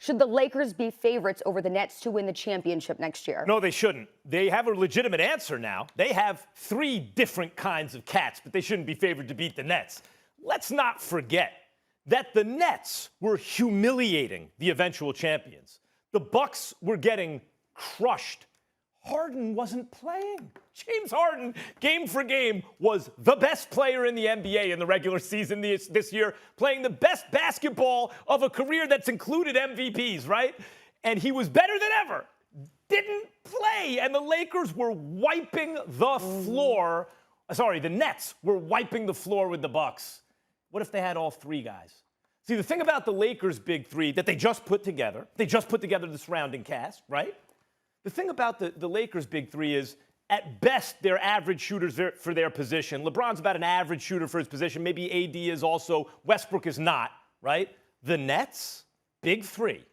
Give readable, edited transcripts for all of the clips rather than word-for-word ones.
Should the Lakers be favorites over the Nets to win the championship next year? No, they shouldn't. They have a legitimate answer now. They have 3 different kinds of cats, but they shouldn't be favored to beat the Nets. Let's not forget that the Nets were humiliating the eventual champions. The Bucks were getting crushed. Harden wasn't playing. James Harden, game for game, was the best player in the NBA in the regular season this year, playing the best basketball of a career that's included MVPs, right? And he was better than ever. Didn't play, and the Lakers were wiping the floor. Sorry, the Nets were wiping the floor with the Bucks. What if they had all 3 guys? See, the thing about the Lakers' big 3 that they just put together the surrounding cast, right? The thing about the Lakers' big 3 is, at best, they're average shooters for their position. LeBron's about an average shooter for his position. Maybe AD is also. Westbrook is not, right? The Nets, big 3.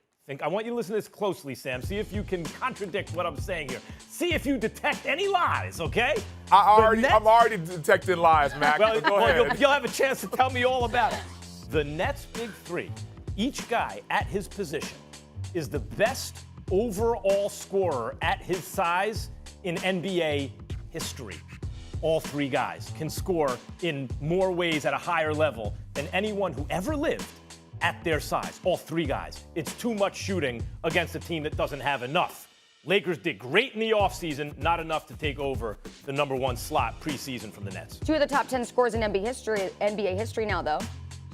I want you to listen to this closely, Sam. See if you can contradict what I'm saying here. See if you detect any lies, okay? I'm already detecting lies, Mac. Well, Go ahead. You'll have a chance to tell me all about it. The Nets' big 3, each guy at his position is the best overall scorer at his size in NBA history. All 3 guys can score in more ways at a higher level than anyone who ever lived at their size. All 3 guys. It's too much shooting against a team that doesn't have enough. Lakers did great in the offseason, not enough to take over the number 1 slot preseason from the Nets. 2 of the top 10 scorers in NBA history now, though.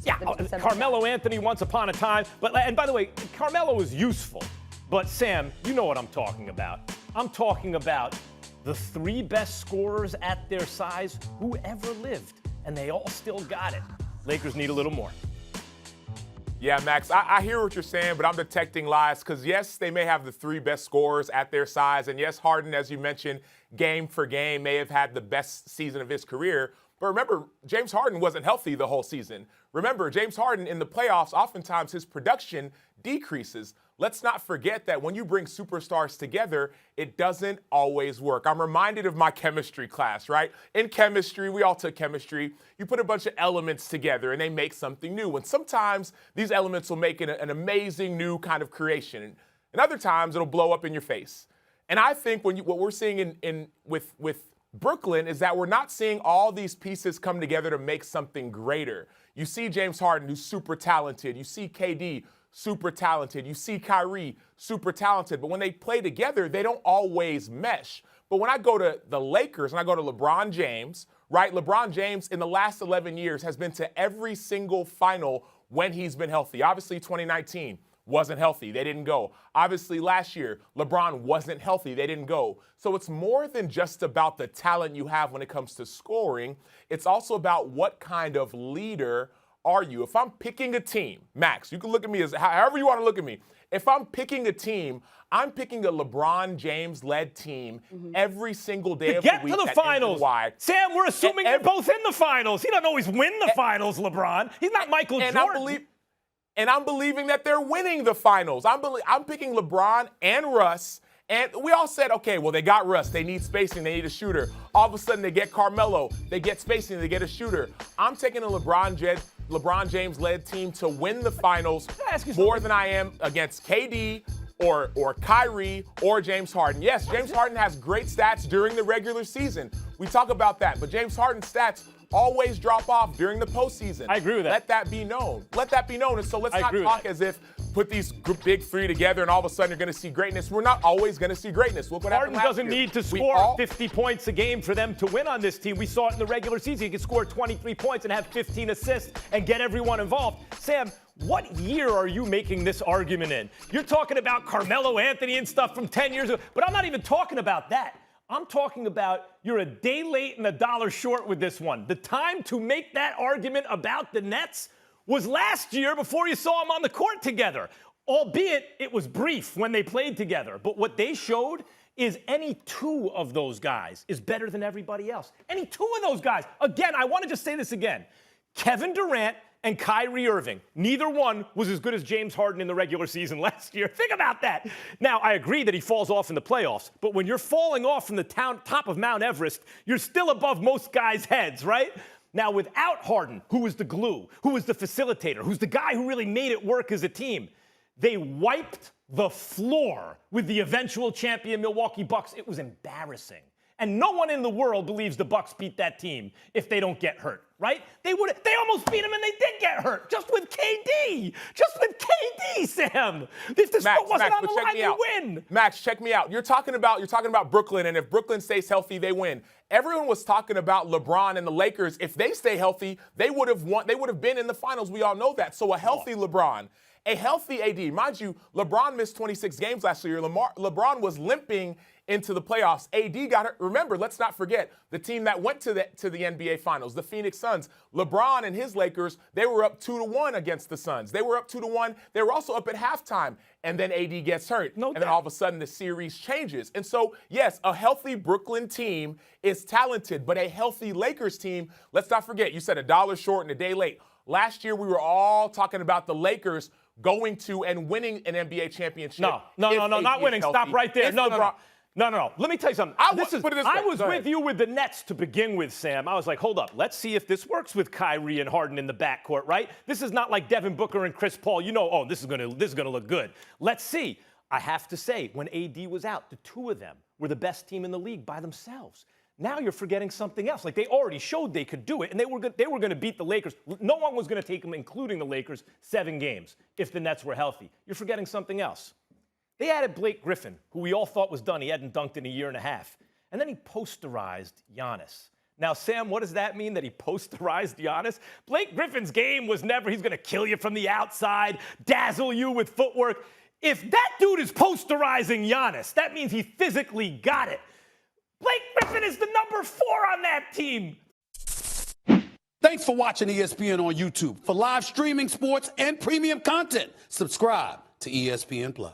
Yeah, Carmelo Anthony once upon a time. And by the way, Carmelo was useful. But, Sam, you know what I'm talking about. I'm talking about the 3 best scorers at their size who ever lived, and they all still got it. Lakers need a little more. Yeah, Max, I hear what you're saying, but I'm detecting lies because, yes, they may have the 3 best scorers at their size. And, yes, Harden, as you mentioned, game for game may have had the best season of his career. But remember, James Harden wasn't healthy the whole season. Remember, James Harden in the playoffs, oftentimes his production decreases. Let's not forget that when you bring superstars together, it doesn't always work. I'm reminded of my chemistry class, right? In chemistry, we all took chemistry. You put a bunch of elements together and they make something new. And sometimes these elements will make an amazing new kind of creation. And other times it'll blow up in your face. And I think what we're seeing with Brooklyn is that we're not seeing all these pieces come together to make something greater. You see James Harden, who's super talented. You see KD, super talented. You see Kyrie, super talented. But when they play together, they don't always mesh. But when I go to the Lakers and I go to LeBron James, right? LeBron James in the last 11 years has been to every single final when he's been healthy. Obviously, 2019 wasn't healthy. They didn't go. Obviously, last year, LeBron wasn't healthy. They didn't go. So it's more than just about the talent you have when it comes to scoring. It's also about what kind of leader are you? If I'm picking a team, Max, you can look at me as however you want to look at me. If I'm picking a team, I'm picking a LeBron James-led team every single day of the week. Get to the finals. Sam, we're assuming they're both in the finals. He doesn't always win the finals, LeBron. He's not Michael Jordan. And I'm believing that they're winning the finals. I'm picking LeBron and Russ. And we all said, okay, well, they got Russ. They need spacing. They need a shooter. All of a sudden, they get Carmelo. They get spacing. They get a shooter. I'm taking a LeBron James-led team to win the finals more than I am against KD or Kyrie or James Harden. Yes, James Harden has great stats during the regular season. We talk about that. But James Harden's stats always drop off during the postseason. I agree with that. Let that be known. Let that be known. And so let's not talk as if put these big 3 together and all of a sudden you're going to see greatness. We're not always going to see greatness. Look what Harden happened last doesn't year. need to score 50 points a game for them to win on this team. We saw it in the regular season. He could score 23 points and have 15 assists and get everyone involved. Sam, what year are you making this argument in? You're talking about Carmelo Anthony and stuff from 10 years ago, but I'm not even talking about that. I'm talking about you're a day late and $1 short with this one. The time to make that argument about the Nets was last year before you saw them on the court together, albeit it was brief when they played together. But what they showed is any 2 of those guys is better than everybody else. Any 2 of those guys. Again, I want to just say this again. Kevin Durant and Kyrie Irving, neither one was as good as James Harden in the regular season last year. Think about that. Now, I agree that he falls off in the playoffs, but when you're falling off from the top of Mount Everest, you're still above most guys' heads, right? Now, without Harden, who was the glue, who was the facilitator, who's the guy who really made it work as a team, They wiped the floor with the eventual champion Milwaukee Bucks. It was embarrassing. And no one in the world believes the Bucks beat that team if they don't get hurt, right? They almost beat them and they did get hurt. Just with KD. Just with KD, Sam. If the sport wasn't on the line, they win. Max, check me out. You're talking about Brooklyn, and if Brooklyn stays healthy, they win. Everyone was talking about LeBron and the Lakers. If they stay healthy, they would have won. They would have been in the finals. We all know that. So a healthy LeBron, a healthy AD. Mind you, LeBron missed 26 games last year. LeBron was limping into the playoffs. AD got hurt. Remember, let's not forget the team that went to the NBA Finals, the Phoenix Suns. LeBron and his Lakers, they were up 2-1 against the Suns. They were up 2-1. They were also up at halftime, and then AD gets hurt. And then all of a sudden the series changes. And so, yes, a healthy Brooklyn team is talented, but a healthy Lakers team, let's not forget, you said $1 short and a day late. Last year we were all talking about the Lakers going to and winning an NBA championship. No, not winning. Stop right there. No. Let me tell you something. I was with you with the Nets to begin with, Sam. I was like, hold up. Let's see if this works with Kyrie and Harden in the backcourt, right? This is not like Devin Booker and Chris Paul. You know, this is gonna look good. Let's see. I have to say, when AD was out, the two of them were the best team in the league by themselves. Now you're forgetting something else. Like, they already showed they could do it, and they were going to beat the Lakers. No one was going to take them, including the Lakers, 7 games if the Nets were healthy. You're forgetting something else. They added Blake Griffin, who we all thought was done. He hadn't dunked in a year and a half. And then he posterized Giannis. Now, Sam, what does that mean, that he posterized Giannis? Blake Griffin's game was never, he's going to kill you from the outside, dazzle you with footwork. If that dude is posterizing Giannis, that means he physically got it. Blake Griffin is the number 4 on that team. Thanks for watching ESPN on YouTube. For live streaming sports and premium content, subscribe to ESPN+.